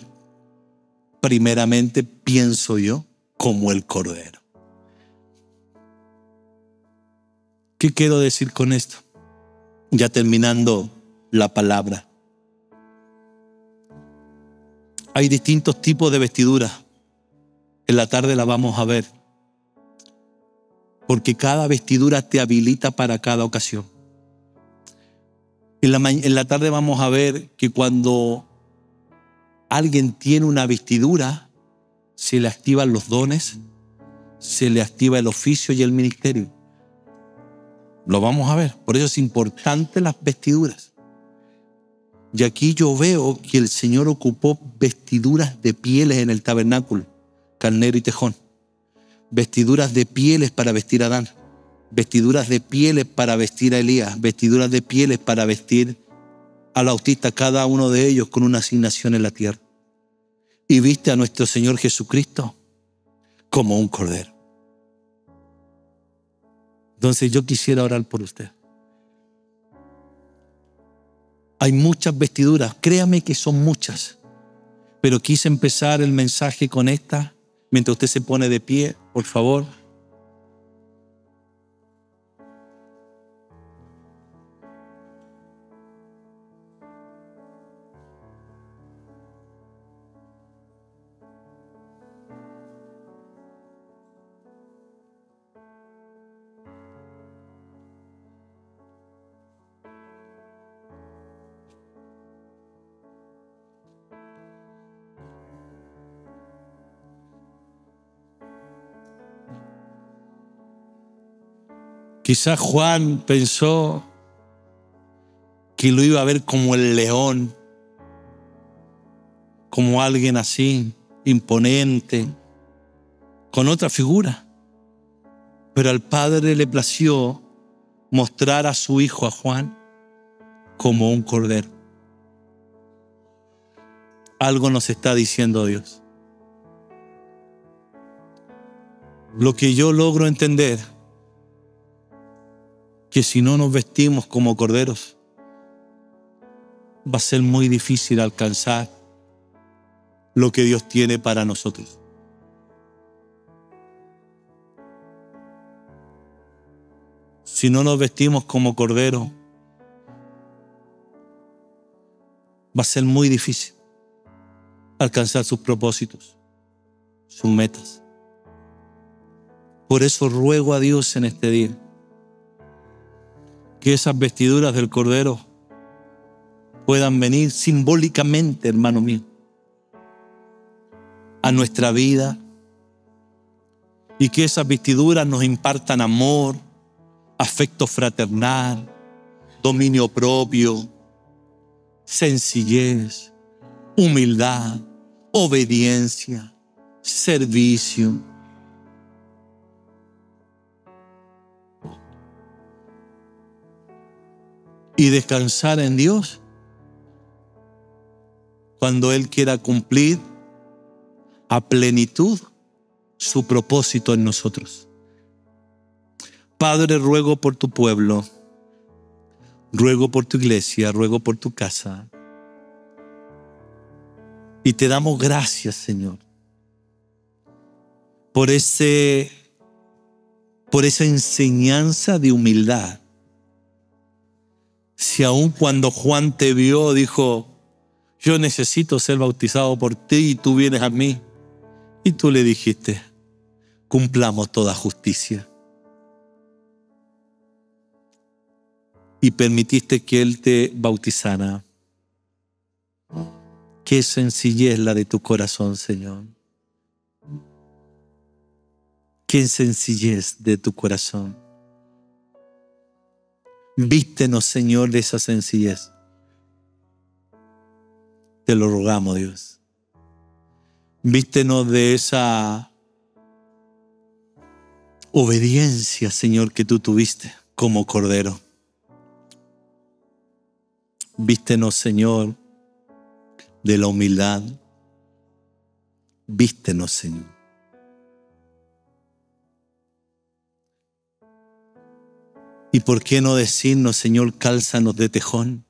primeramente, pienso yo, como el Cordero. ¿Qué quiero decir con esto? Ya terminando la palabra. Hay distintos tipos de vestiduras. En la tarde la vamos a ver. Porque cada vestidura te habilita para cada ocasión. En la tarde vamos a ver que cuando alguien tiene una vestidura, se le activan los dones, se le activa el oficio y el ministerio. Lo vamos a ver. Por eso es importante las vestiduras. Y aquí yo veo que el Señor ocupó vestiduras de pieles en el tabernáculo, carnero y tejón. Vestiduras de pieles para vestir a Adán. Vestiduras de pieles para vestir a Elías. Vestiduras de pieles para vestir al autista, cada uno de ellos con una asignación en la tierra. Y viste a nuestro Señor Jesucristo como un cordero. Entonces yo quisiera orar por usted. Hay muchas vestiduras, créame que son muchas, pero quise empezar el mensaje con esta. Mientras usted se pone de pie, por favor. Quizás Juan pensó que lo iba a ver como el león, como alguien así, imponente, con otra figura. Pero al Padre le plació mostrar a su hijo, a Juan, como un cordero. Algo nos está diciendo Dios. Lo que yo logro entender, que si no nos vestimos como corderos, va a ser muy difícil alcanzar lo que Dios tiene para nosotros. Si no nos vestimos como corderos, va a ser muy difícil alcanzar sus propósitos, sus metas. Por eso ruego a Dios en este día que esas vestiduras del Cordero puedan venir simbólicamente, hermano mío, a nuestra vida, y que esas vestiduras nos impartan amor, afecto fraternal, dominio propio, sencillez, humildad, obediencia, servicio. Y descansar en Dios cuando Él quiera cumplir a plenitud su propósito en nosotros. Padre, ruego por tu pueblo, ruego por tu iglesia, ruego por tu casa. Y te damos gracias, Señor, por esa enseñanza de humildad. Si aun cuando Juan te vio, dijo, yo necesito ser bautizado por ti y tú vienes a mí. Y tú le dijiste, cumplamos toda justicia. Y permitiste que Él te bautizara. Qué sencillez la de tu corazón, Señor. Qué sencillez de tu corazón. Vístenos, Señor, de esa sencillez. Te lo rogamos, Dios. Vístenos de esa obediencia, Señor, que tú tuviste como cordero. Vístenos, Señor, de la humildad. Vístenos, Señor. ¿Y por qué no decirnos, Señor, cálzanos de tejón?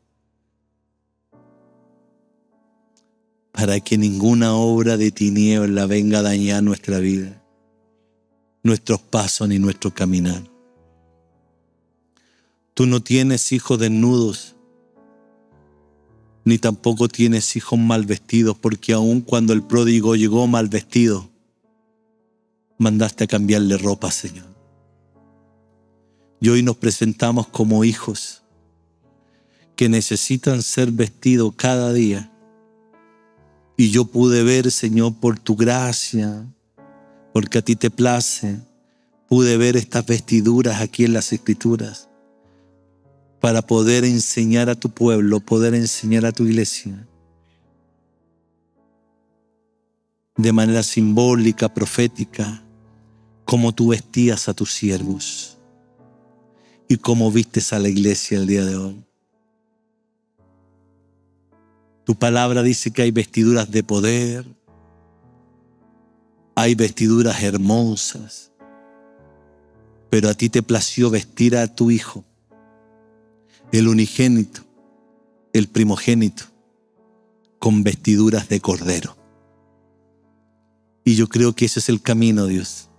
Para que ninguna obra de tiniebla venga a dañar nuestra vida, nuestros pasos ni nuestro caminar. Tú no tienes hijos desnudos, ni tampoco tienes hijos mal vestidos, porque aun cuando el pródigo llegó mal vestido, mandaste a cambiarle ropa, Señor. Y hoy nos presentamos como hijos que necesitan ser vestidos cada día. Y yo pude ver, Señor, por tu gracia, porque a ti te place, pude ver estas vestiduras aquí en las Escrituras para poder enseñar a tu pueblo, poder enseñar a tu iglesia de manera simbólica, profética, cómo tú vestías a tus siervos y cómo vistes a la iglesia el día de hoy. Tu palabra dice que hay vestiduras de poder, hay vestiduras hermosas, pero a ti te plació vestir a tu Hijo, el unigénito, el primogénito, con vestiduras de cordero. Y yo creo que ese es el camino, Dios.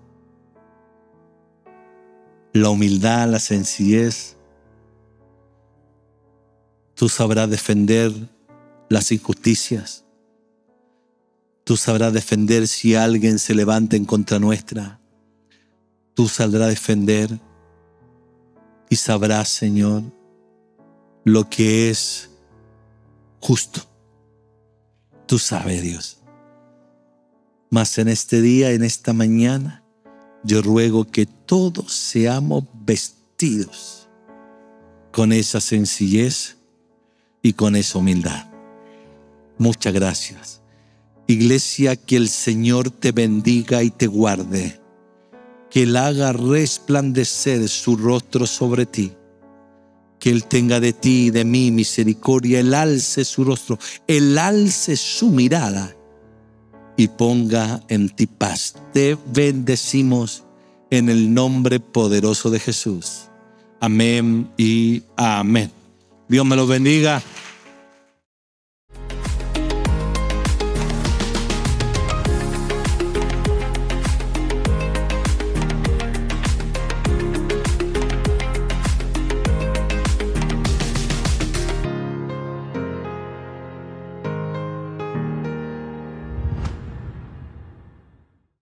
La humildad, la sencillez. Tú sabrás defender las injusticias. Tú sabrás defender si alguien se levanta en contra nuestra. Tú saldrás a defender y sabrás, Señor, lo que es justo. Tú sabes, Dios. Mas en este día, en esta mañana, yo ruego que todos seamos vestidos con esa sencillez y con esa humildad. Muchas gracias. Iglesia, que el Señor te bendiga y te guarde. Que Él haga resplandecer su rostro sobre ti. Que Él tenga de ti y de mí misericordia. Él alce su rostro, Él alce su mirada y ponga en ti paz. Te bendecimos en el nombre poderoso de Jesús. Amén y amén. Dios me los bendiga.